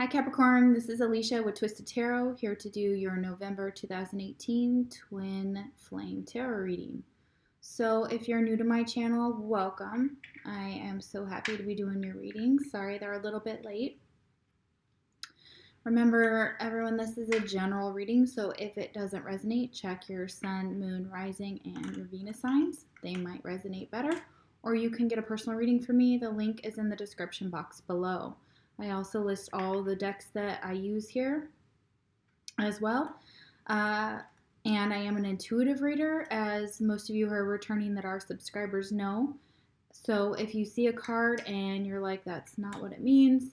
Hi Capricorn, this is Alicia with Twisted Tarot, here to do your November 2018 Twin Flame Tarot reading. So if you're new to my channel, welcome. I am so happy to be doing your readings. Sorry they're a little bit late. Remember everyone, this is a general reading, so if it doesn't resonate, check your sun, moon, rising, and your Venus signs. They might resonate better. Or you can get a personal reading from me. The link is in the description box below. I also list all the decks that I use here as well. And I am an intuitive reader, as most of you who are returning that are subscribers know. So if you see a card and you're like, that's not what it means,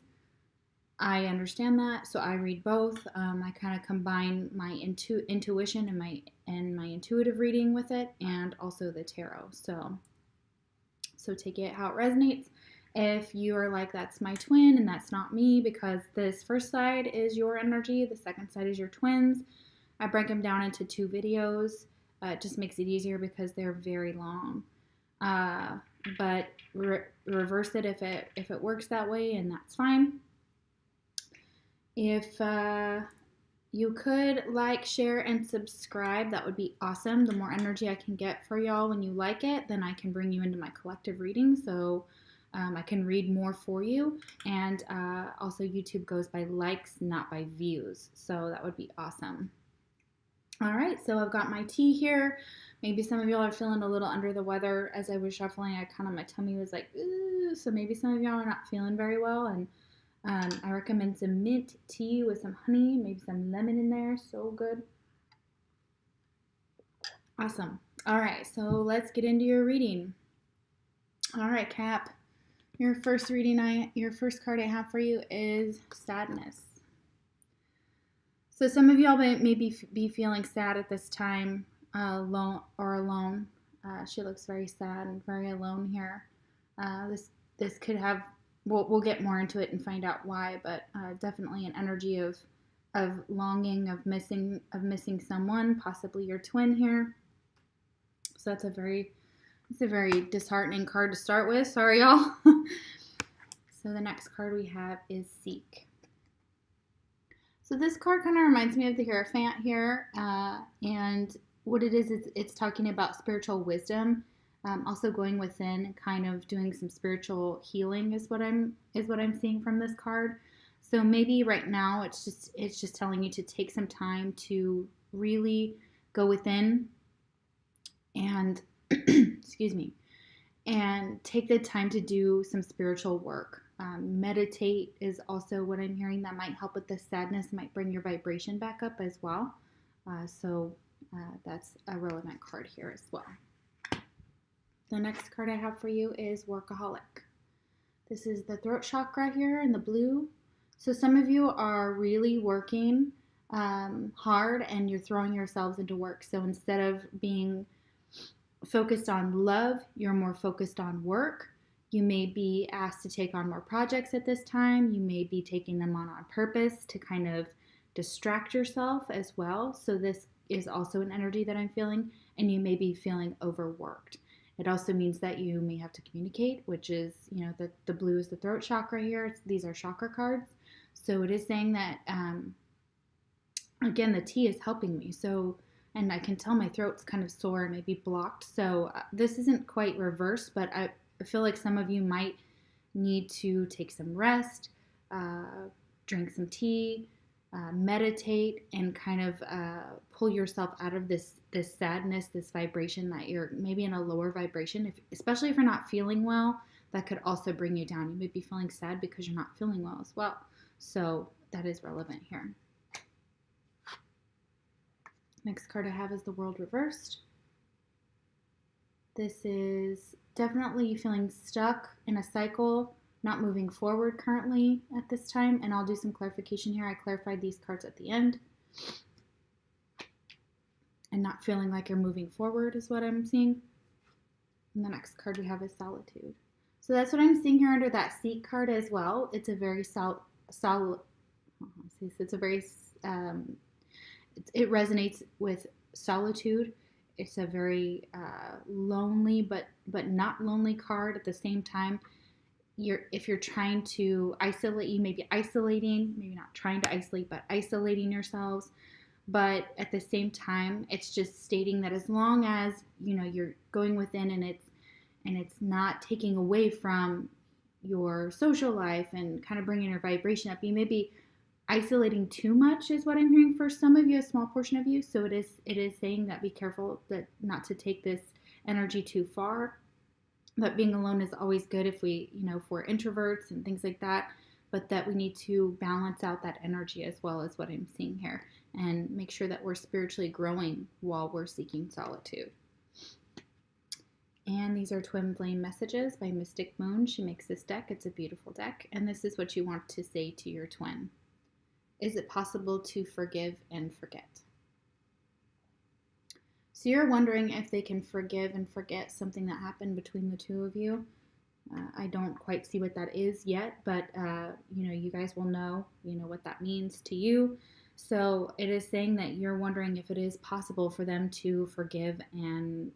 I understand that. So I read both. I kind of combine my intuition and my intuitive reading with it, and also the tarot. So take it how it resonates. If you are like, that's my twin and that's not me, because this first side is your energy, the second side is your twins, I break them down into 2 videos. It just makes it easier because they're very long. But reverse it if it works that way, and that's fine. If you could like, share, and subscribe, that would be awesome. The more energy I can get for y'all when you like it, then I can bring you into my collective reading. So I can read more for you, and also YouTube goes by likes, not by views, so that would be awesome. All right, so I've got my tea here. Maybe some of y'all are feeling a little under the weather. As I was shuffling, my tummy was like, ooh, so maybe some of y'all are not feeling very well, and I recommend some mint tea with some honey, maybe some lemon in there. So good. Awesome. All right, so let's get into your reading. All right, Cap. Your first card I have for you is sadness. So some of y'all may be feeling sad at this time, alone. She looks very sad and very alone here. This could have, we'll get more into it and find out why, but definitely an energy of longing, of missing someone, possibly your twin here. So it's a very disheartening card to start with. Sorry, y'all. So the next card we have is Seek. So this card kind of reminds me of the Hierophant here, and what it is, it's talking about spiritual wisdom, also going within and kind of doing some spiritual healing is what I'm seeing from this card. So maybe right now it's just telling you to take some time to really go within and excuse me, and take the time to do some spiritual work. Meditate is also what I'm hearing that might help with the sadness, might bring your vibration back up as well. So that's a relevant card here as well. The next card I have for you is Workaholic. This is the throat chakra here in the blue. So some of you are really working hard, and you're throwing yourselves into work. So instead of being focused on love, you're more focused on work. You may be asked to take on more projects at this time. You may be taking them on purpose to kind of distract yourself as well. So this is also an energy that I'm feeling, and you may be feeling overworked. It also means that you may have to communicate, which is, the blue is the throat chakra here. These are chakra cards. So it is saying that, again, the tea is helping me. So, and I can tell my throat's kind of sore and maybe blocked. So this isn't quite reversed, but I feel like some of you might need to take some rest, drink some tea, meditate, and kind of pull yourself out of this sadness, this vibration that you're maybe in a lower vibration. Especially if you're not feeling well, that could also bring you down. You may be feeling sad because you're not feeling well as well. So that is relevant here. Next card I have is the World Reversed. This is definitely feeling stuck in a cycle, not moving forward currently at this time. And I'll do some clarification here. I clarified these cards at the end. And not feeling like you're moving forward is what I'm seeing. And the next card we have is Solitude. So that's what I'm seeing here under that Seek card as well. It's a very it resonates with solitude. It's a very lonely but not lonely card at the same time. if you're trying to isolate, you may be isolating, maybe not trying to isolate, but isolating yourselves. But at the same time, it's just stating that as long as, you're going within, and it's not taking away from your social life and kind of bringing your vibration up. You may be isolating too much, is what I'm hearing for some of you, a small portion of you. So it is saying that be careful that not to take this energy too far. That being alone is always good if if we're introverts and things like that, but that we need to balance out that energy as well, as what I'm seeing here, and make sure that we're spiritually growing while we're seeking solitude. And these are Twin Flame Messages by Mystic Moon. She makes this deck. It's a beautiful deck. And this is what you want to say to your twin. Is it possible to forgive and forget? So you're wondering if they can forgive and forget something that happened between the two of you. I don't quite see what that is yet, but you guys will know, what that means to you. So it is saying that you're wondering if it is possible for them to forgive and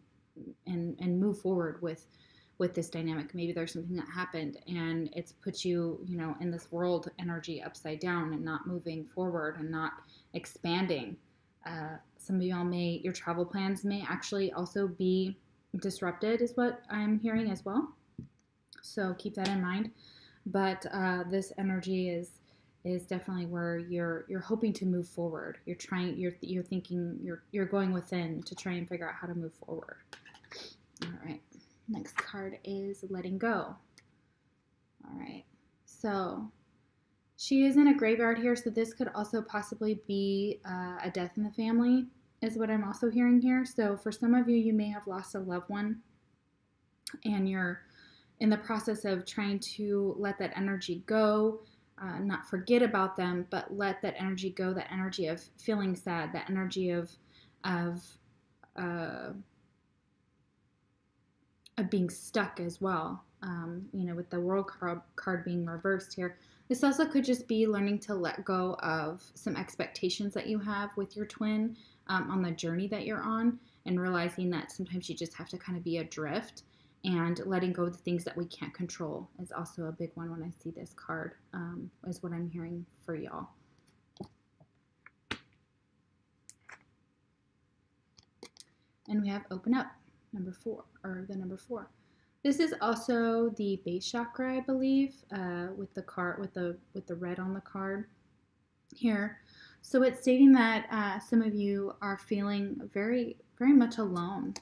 move forward with this dynamic. Maybe there's something that happened and it's put you, in this world energy upside down and not moving forward and not expanding. Some of y'all your travel plans may actually also be disrupted, is what I'm hearing as well. So keep that in mind. But this energy is definitely where you're hoping to move forward. You're thinking, you're going within to try and figure out how to move forward. All right. Next card is letting go. All right. So she is in a graveyard here, so this could also possibly be a death in the family, is what I'm also hearing here. So for some of you, you may have lost a loved one, and you're in the process of trying to let that energy go, not forget about them, but let that energy go, that energy of feeling sad, that energy of being stuck as well. With the World card being reversed here. This also could just be learning to let go of some expectations that you have with your twin on the journey that you're on, and realizing that sometimes you just have to kind of be adrift, and letting go of the things that we can't control is also a big one when I see this card, is what I'm hearing for y'all. And we have open up, number 4. This is also the base chakra, I believe, with the card with the red on the card here. So it's stating that some of you are feeling very, very much alone,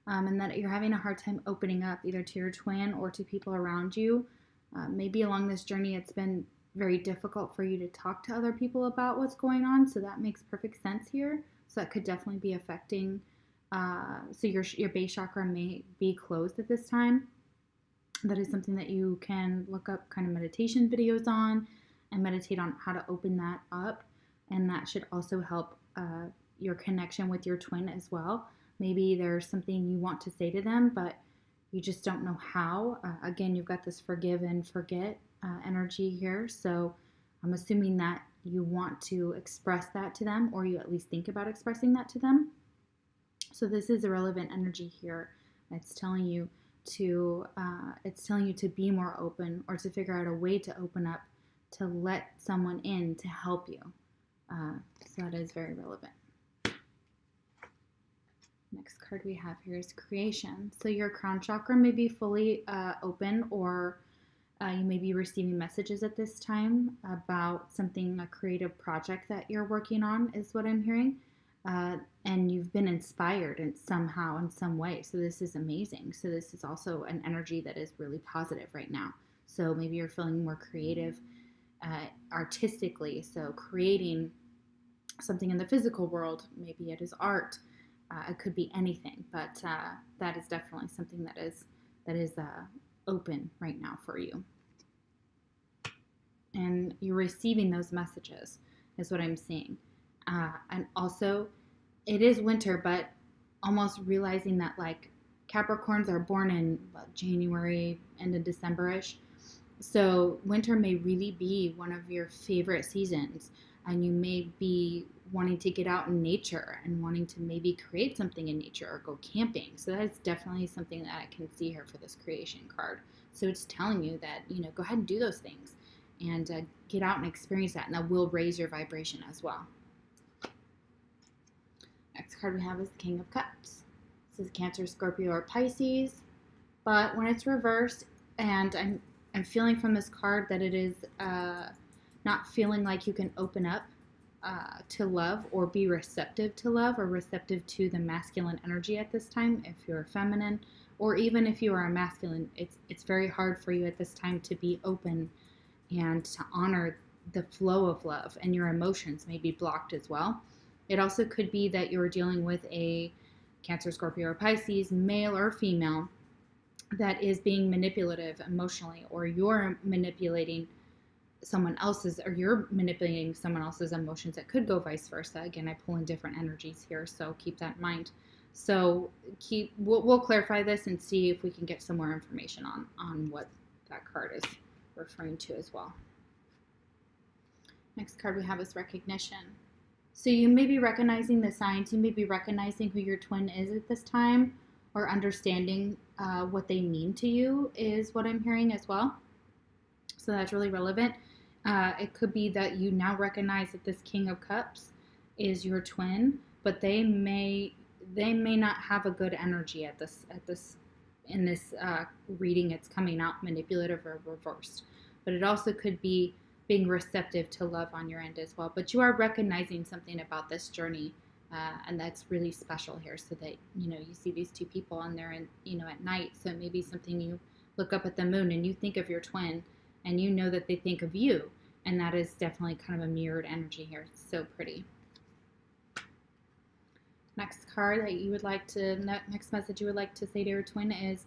and that you're having a hard time opening up either to your twin or to people around you. Maybe along this journey, it's been very difficult for you to talk to other people about what's going on. So that makes perfect sense here. So that could definitely be affecting. So your base chakra may be closed at this time. That is something that you can look up kind of meditation videos on and meditate on how to open that up. And that should also help your connection with your twin as well. Maybe there's something you want to say to them, but you just don't know how. Again, you've got this forgive and forget energy here. So I'm assuming that you want to express that to them, or you at least think about expressing that to them. So this is a relevant energy here. It's telling you to be more open, or to figure out a way to open up, to let someone in to help you. So that is very relevant. Next card we have here is creation. So your crown chakra may be fully open, or you may be receiving messages at this time about something, a creative project that you're working on, is what I'm hearing. And you've been inspired in somehow, in some way. So this is amazing. So this is also an energy that is really positive right now. So maybe you're feeling more creative artistically. So creating something in the physical world, maybe it is art. It could be anything, but that is definitely something that is open right now for you. And you're receiving those messages, is what I'm seeing. And also, it is winter, but almost realizing that, like, Capricorns are born in January, end of December-ish. So winter may really be one of your favorite seasons, and you may be wanting to get out in nature and wanting to maybe create something in nature or go camping. So that is definitely something that I can see here for this creation card. So it's telling you that, go ahead and do those things and get out and experience that. And that will raise your vibration as well. Next card we have is the King of Cups. This is Cancer, Scorpio, or Pisces. But when it's reversed, and I'm feeling from this card that it is not feeling like you can open up to love or be receptive to love or receptive to the masculine energy at this time. If you're feminine, or even if you are a masculine, it's very hard for you at this time to be open and to honor the flow of love, and your emotions may be blocked as well. It also could be that you're dealing with a Cancer, Scorpio, or Pisces, male or female, that is being manipulative emotionally, or you're manipulating someone else's, or you're manipulating someone else's emotions. It could go vice versa. Again, I pull in different energies here, so keep that in mind. So we'll clarify this and see if we can get some more information on what that card is referring to as well. Next card we have is recognition. So you may be recognizing the signs. You may be recognizing who your twin is at this time, or understanding what they mean to you is what I'm hearing as well. So that's really relevant. It could be that you now recognize that this King of Cups is your twin, but they may not have a good energy in this reading. It's coming out manipulative or reversed, but it also could be being receptive to love on your end as well. But you are recognizing something about this journey, and that's really special here. So that you see these two people on there, and at night. So maybe something, you look up at the moon and you think of your twin, and you know that they think of you, and that is definitely kind of a mirrored energy here. It's so pretty. Next card that you would like to, next message you would like to say to your twin is,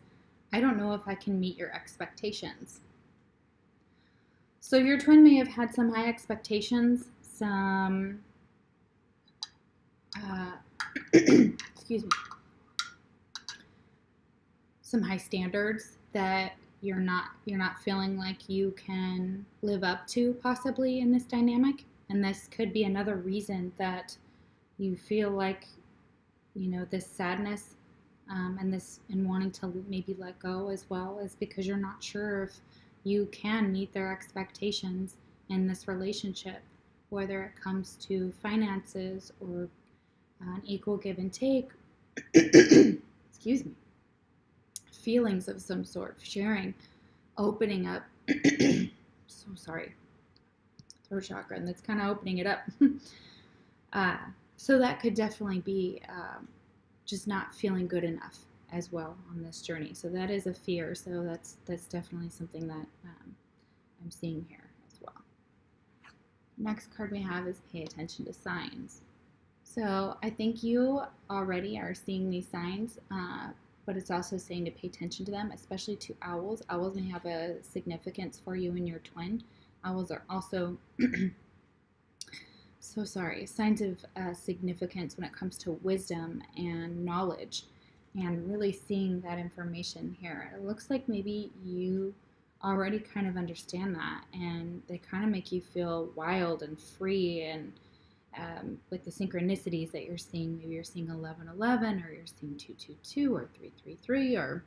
I don't know if I can meet your expectations. So your twin may have had some high expectations, some, excuse me, some high standards that you're not feeling like you can live up to possibly in this dynamic. And this could be another reason that you feel like, this sadness and wanting to maybe let go as well, is because you're not sure if you can meet their expectations in this relationship, whether it comes to finances or an equal give and take, excuse me, feelings of some sort, sharing, opening up, so sorry, throat chakra, and that's kind of opening it up. So that could definitely be just not feeling good enough as well on this journey. So that is a fear. So that's definitely something that I'm seeing here as well. Next card we have is pay attention to signs. So I think you already are seeing these signs, but it's also saying to pay attention to them, especially to owls. Owls may have a significance for you and your twin. Owls are also signs of significance when it comes to wisdom and knowledge, and really seeing that information here. It looks like maybe you already kind of understand that, and they kind of make you feel wild and free, and with the synchronicities that you're seeing. Maybe you're seeing 1111, or you're seeing 222, or 333, or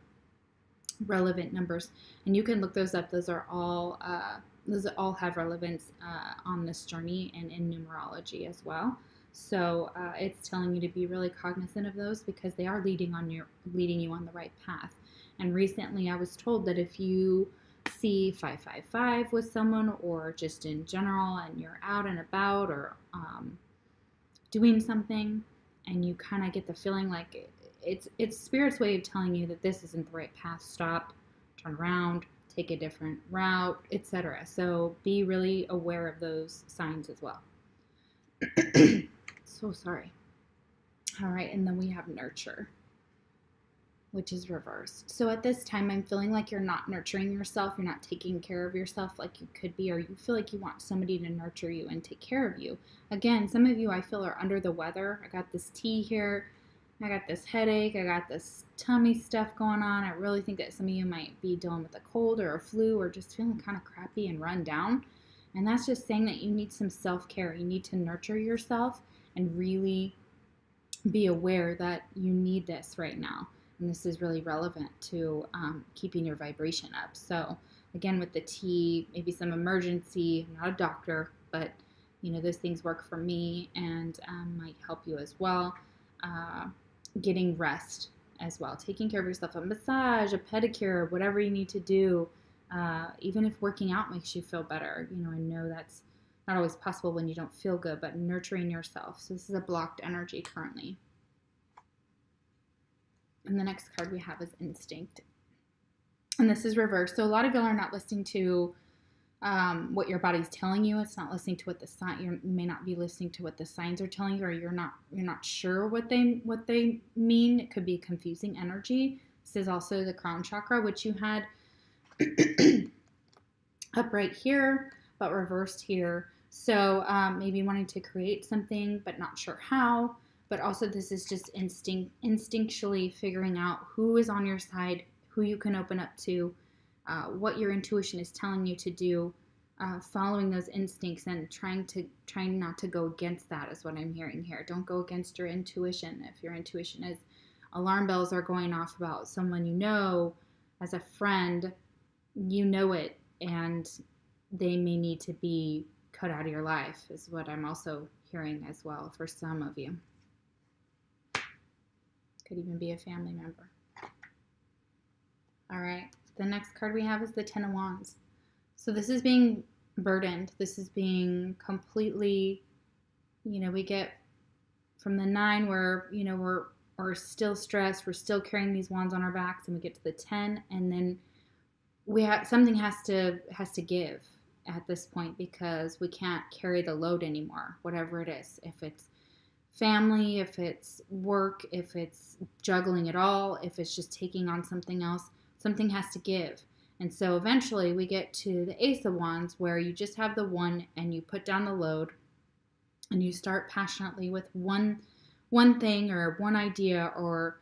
relevant numbers, and you can look those up. Those all have relevance on this journey and in numerology as well. So it's telling you to be really cognizant of those, because they are leading you on the right path. And recently I was told that if you see 555 with someone, or just in general, and you're out and about, or doing something, and you kind of get the feeling like it's Spirit's way of telling you that this isn't the right path, stop, turn around, take a different route, etc. So be really aware of those signs as well. So sorry. All right, and then we have nurture, which is reversed. So at this time, I'm feeling like you're not nurturing yourself. You're not taking care of yourself like you could be, or you feel like you want somebody to nurture you and take care of you. Again, some of you I feel are under the weather. I got this tea here. I got this headache. I got this tummy stuff going on. I really think that some of you might be dealing with a cold or a flu, or just feeling kind of crappy and run down. And that's just saying that you need some self-care. You need to nurture yourself and really be aware that you need this right now. And this is really relevant to keeping your vibration up. So again, with the T, maybe some emergency. I'm not a doctor, but you know, those things work for me and might help you as well. Getting rest as well, taking care of yourself, a massage, a pedicure, whatever you need to do. Even if working out makes you feel better, you know, I know that's not always possible when you don't feel good, but nurturing yourself. So this is a blocked energy currently. And the next card we have is instinct. And this is reversed. So a lot of y'all are not listening to what your body's telling you. It's not listening to what the sign. You may not be listening to what the signs are telling you, or you're not sure what they mean. It could be confusing energy. This is also the crown chakra, which you had up right here, but reversed here. So maybe wanting to create something, but not sure how. But also this is just instinctually figuring out who is on your side, who you can open up to, what your intuition is telling you to do, following those instincts and trying not to go against that is what I'm hearing here. Don't go against your intuition. If your intuition is alarm bells are going off about someone you know as a friend, you know it, and they may need to be cut out of your life is what I'm also hearing as well for some of you. Could even be a family member. All right, the next card we have is the Ten of Wands. So this is being burdened. This is being completely, you know, we get from the 9 where, you know, we're still stressed, we're still carrying these wands on our backs, and we get to the 10, and then we have something has to give at this point because we can't carry the load anymore, whatever it is. If it's family, if it's work, if it's juggling it all, if it's just taking on something else, something has to give. And so eventually we get to the Ace of Wands where you just have the one and you put down the load and you start passionately with one thing or one idea or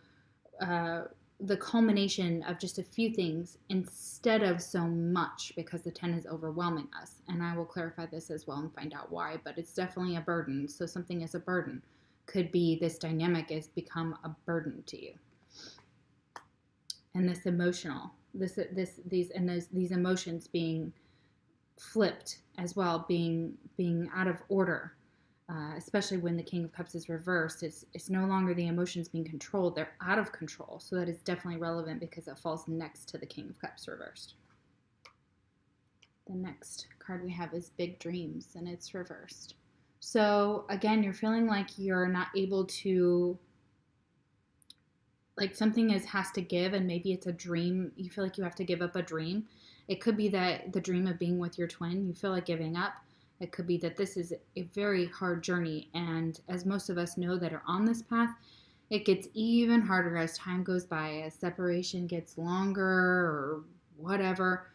the culmination of just a few things instead of so much, because the 10 is overwhelming us. And I will clarify this as well and find out why, but it's definitely a burden. So something is a burden. Could be this dynamic has become a burden to you. And this emotional, these emotions being flipped as well, being out of order. Especially when the King of Cups is reversed, it's no longer the emotions being controlled, they're out of control. So that is definitely relevant because it falls next to the King of Cups reversed. The next card we have is Big Dreams, and it's reversed. So again, you're feeling like you're not able to, like something has to give, and maybe it's a dream. You feel like you have to give up a dream. It could be that the dream of being with your twin, you feel like giving up. It could be that this is a very hard journey, and as most of us know that are on this path, it gets even harder as time goes by, as separation gets longer or whatever,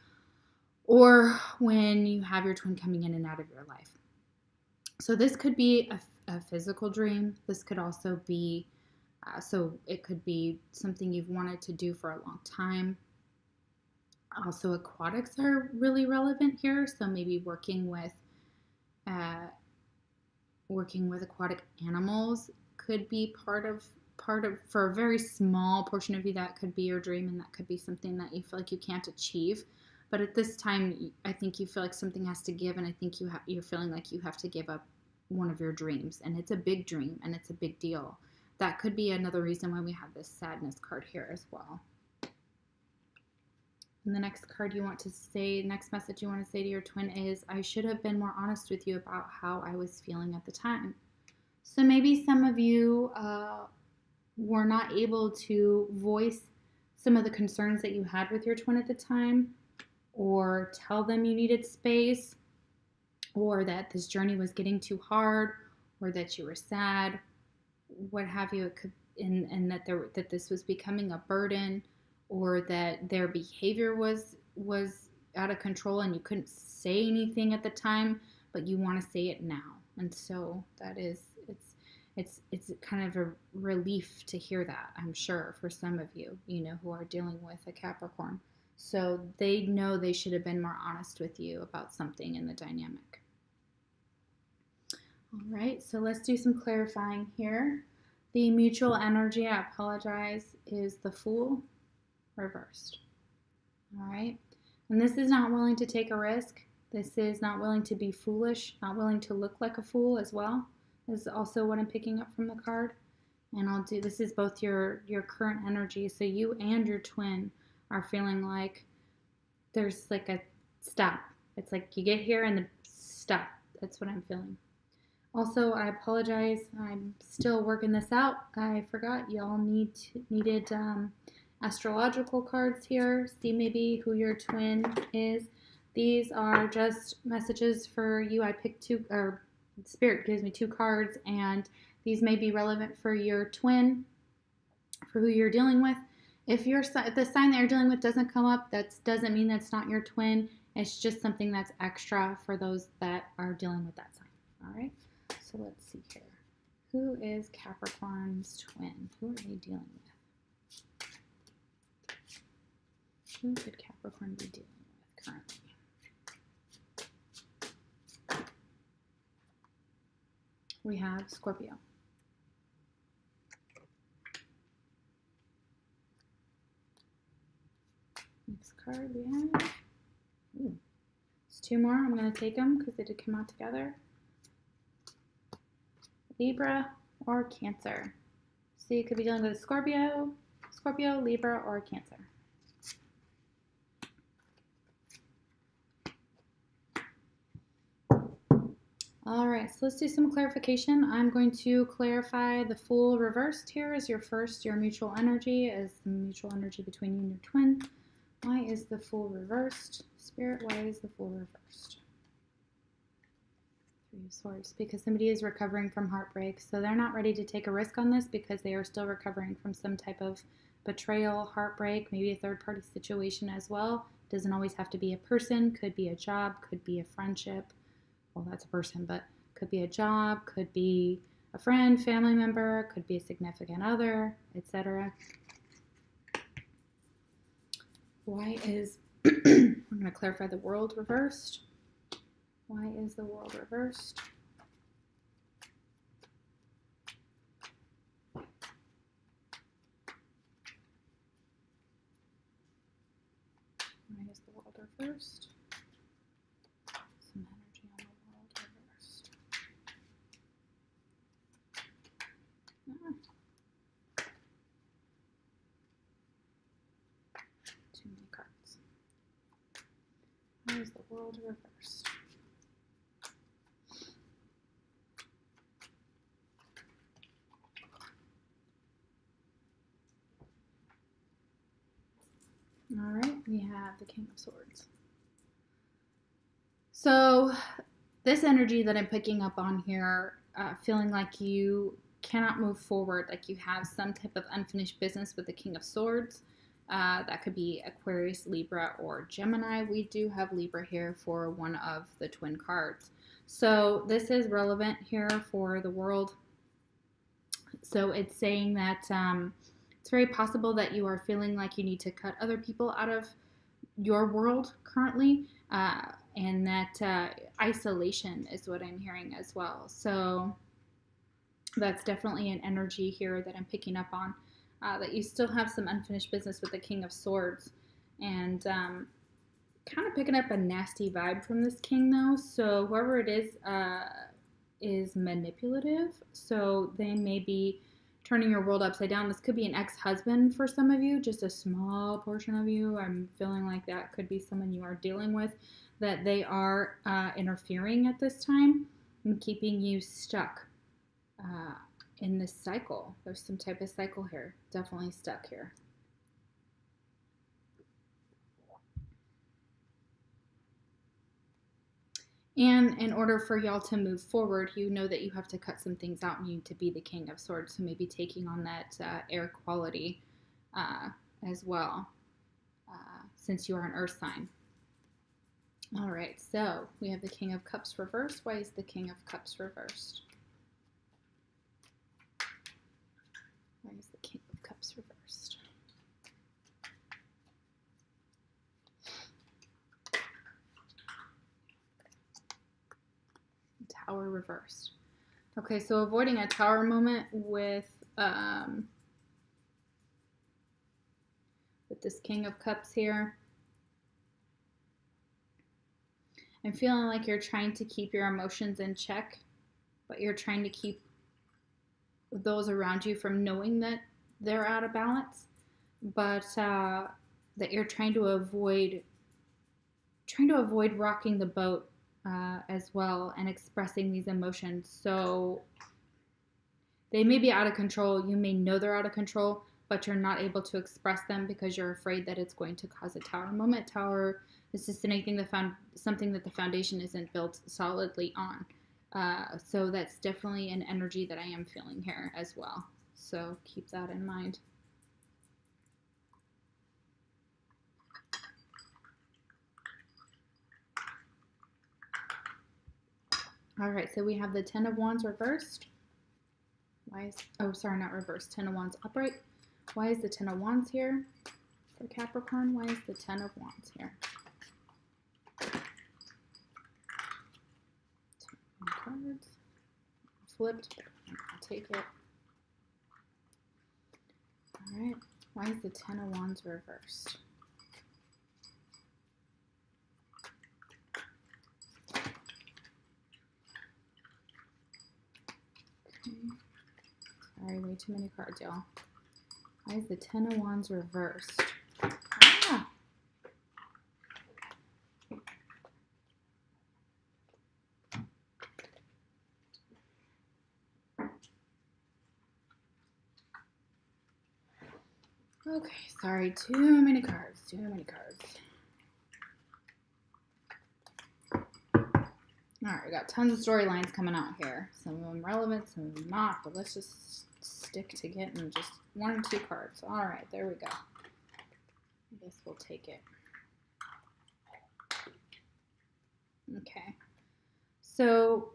or when you have your twin coming in and out of your life. So this could be a physical dream. This could also be, so it could be something you've wanted to do for a long time. Also, aquatics are really relevant here, so maybe working with aquatic animals could be part of for a very small portion of you. That could be your dream, and that could be something that you feel like you can't achieve. But at this time, I think you feel like something has to give, and I think you're feeling like you have to give up one of your dreams, and it's a big dream, and it's a big deal. That could be another reason why we have this sadness card here as well. And the next card you want to say, next message you want to say to your twin is, I should have been more honest with you about how I was feeling at the time. So maybe some of you were not able to voice some of the concerns that you had with your twin at the time, or tell them you needed space, or that this journey was getting too hard, or that you were sad, what have you. It could, and that this was becoming a burden, or that their behavior was out of control and you couldn't say anything at the time, but you want to say it now. And so that is, it's kind of a relief to hear that, I'm sure, for some of you, who are dealing with a Capricorn. So they know they should have been more honest with you about something in the dynamic. All right, so let's do some clarifying here. The mutual energy, I apologize, is the Fool reversed. All right. And this is not willing to take a risk. This is not willing to be foolish, not willing to look like a fool as well. This is also what I'm picking up from the card. And this is both your current energy. So you and your twin are feeling like there's like a stop. It's like you get here and the stop. That's what I'm feeling. Also, I apologize. I'm still working this out. I forgot y'all needed astrological cards here. See maybe who your twin is. These are just messages for you. I picked two, or Spirit gives me two cards, and these may be relevant for your twin, for who you're dealing with. If the sign that you're dealing with doesn't come up, that doesn't mean that's not your twin. It's just something that's extra for those that are dealing with that sign. All right. So let's see here. Who is Capricorn's twin? Who are they dealing with? Who could Capricorn be dealing with currently? We have Scorpio. Next card we have. Ooh. There's two more. I'm going to take them because they did come out together. Libra or Cancer. So you could be dealing with Scorpio, Libra, or Cancer. All right, so let's do some clarification. I'm going to clarify the Fool reversed here as your mutual energy, as the mutual energy between you and your twin. Why is the Fool reversed? Spirit, why is the Fool reversed? Three of Swords, because somebody is recovering from heartbreak. So they're not ready to take a risk on this because they are still recovering from some type of betrayal, heartbreak, maybe a third-party situation as well. Doesn't always have to be a person, could be a job, could be a friendship. Well, that's a person, but could be a job, could be a friend, family member, could be a significant other, etc. Why is, I'm going to clarify the World reversed. Why is the World reversed? Why is the World reversed? Some energy on the World reversed. Too many cards. Why is the World reversed? All right, we have the King of Swords. So this energy that I'm picking up on here, feeling like you cannot move forward, like you have some type of unfinished business with the King of Swords. That could be Aquarius, Libra, or Gemini. We do have Libra here for one of the twin cards. So this is relevant here for the World. So it's saying that it's very possible that you are feeling like you need to cut other people out of your world currently, and that isolation is what I'm hearing as well. So that's definitely an energy here that I'm picking up on, that you still have some unfinished business with the King of Swords, and kind of picking up a nasty vibe from this king though. So whoever it is manipulative, so they may be turning your world upside down. This could be an ex-husband for some of you, just a small portion of you. I'm feeling like that could be someone you are dealing with, that they are interfering at this time and keeping you stuck in this cycle. There's some type of cycle here, definitely stuck here. And in order for y'all to move forward, you know that you have to cut some things out and you need to be the King of Swords. So maybe taking on that air quality as well, since you are an earth sign. All right, so we have the King of Cups reversed. Why is the King of Cups reversed? Why is the King of Cups reversed? Tower reversed. Okay, so avoiding a tower moment with with this King of Cups here. I'm feeling like you're trying to keep your emotions in check, but you're trying to keep those around you from knowing that they're out of balance, but that you're trying to avoid rocking the boat as well and expressing these emotions. So they may be out of control. You may know they're out of control, but you're not able to express them because you're afraid that it's going to cause a tower moment. Tower is just something that the foundation isn't built solidly on. So that's definitely an energy that I am feeling here as well. So keep that in mind. All right, so we have the Ten of Wands reversed. Not reversed, Ten of Wands upright. Why is the Ten of Wands here for Capricorn? Why is the Ten of Wands here? Cards flipped, I'll take it. All right, why is the Ten of Wands reversed? Okay. Sorry, way too many cards, y'all. Why is the Ten of Wands reversed? Ah! Okay, sorry, too many cards, Alright, we got tons of storylines coming out here. Some of them relevant, some of them not, but let's just stick to getting just 1 or 2 cards. Alright, there we go. I guess we'll take it. Okay. So,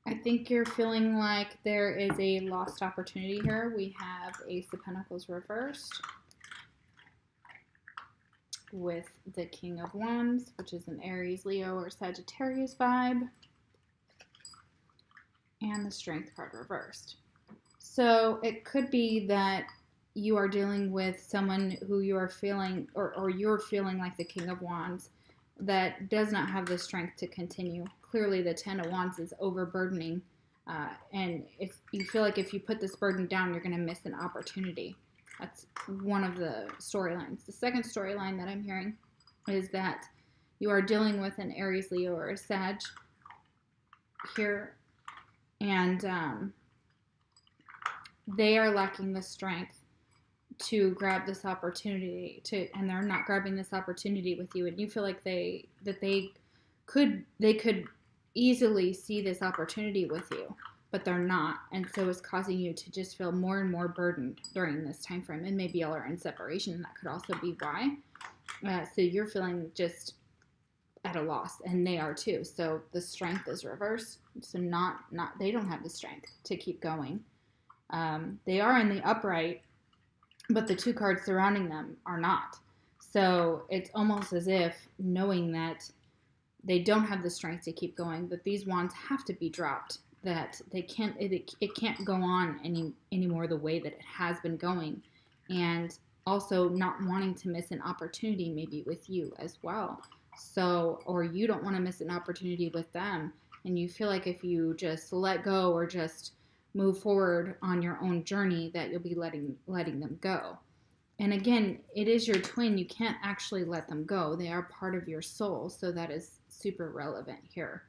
I think you're feeling like there is a lost opportunity here. We have Ace of Pentacles reversed with the King of Wands, which is an Aries, Leo, or Sagittarius vibe, and the Strength card reversed. So it could be that you are dealing with someone who you are feeling, or you're feeling like the King of Wands, that does not have the strength to continue. Clearly the Ten of Wands is overburdening, and if you feel like if you put this burden down, you're going to miss an opportunity. That's one of the storylines. The second storyline that I'm hearing is that you are dealing with an Aries, Leo, or a Sag here, and they are lacking the strength to grab this opportunity, and they're not grabbing this opportunity with you, and you feel like they could easily see this opportunity with you, but they're not, and so it's causing you to just feel more and more burdened during this time frame. And maybe y'all are in separation, and that could also be why. So you're feeling just at a loss, and they are too. So the strength is reversed. So they don't have the strength to keep going. They are in the upright, but the 2 cards surrounding them are not. So it's almost as if knowing that they don't have the strength to keep going, that these wands have to be dropped, that they can't, it can't go on anymore the way that it has been going, and also not wanting to miss an opportunity maybe with you as well. So, or you don't want to miss an opportunity with them, and you feel like if you just let go or just move forward on your own journey, that you'll be letting them go. And again, it is your twin. You can't actually let them go. They are part of your soul, so that is super relevant here.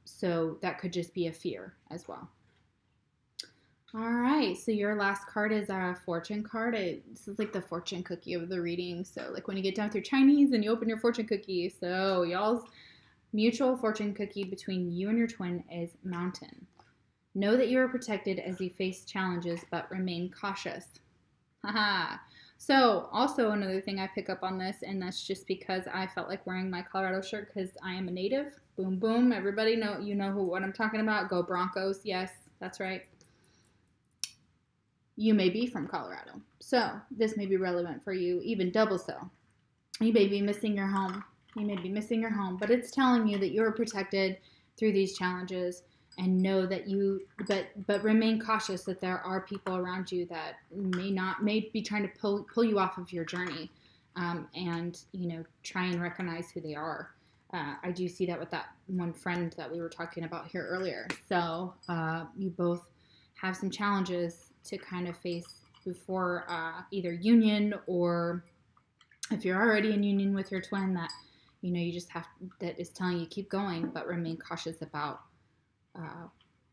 So that could just be a fear as well. All right, so your last card is a fortune card. This is like the fortune cookie of the reading. So like when you get done with your Chinese and you open your fortune cookie. So y'all's mutual fortune cookie between you and your twin is Mountain. Know that you are protected as you face challenges, but remain cautious. Haha. So also another thing I pick up on this, and that's just because I felt like wearing my Colorado shirt because I am a native. Boom, boom. Everybody know what I'm talking about. Go Broncos. Yes, that's right. You may be from Colorado. So this may be relevant for you, even double so. You may be missing your home. But it's telling you that you're protected through these challenges. and know that but remain cautious that there are people around you that may be trying to pull you off of your journey, and try and recognize who they are. I do see that with that one friend that we were talking about here earlier. So you both have some challenges to kind of face before either union, or if you're already in union with your twin, that you just have, that is telling you keep going, but remain cautious about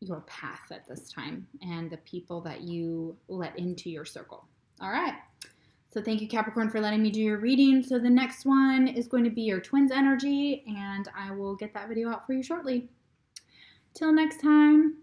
your path at this time and the people that you let into your circle. All right. So thank you, Capricorn, for letting me do your reading. So the next one is going to be your twins energy, and I will get that video out for you shortly. Till next time.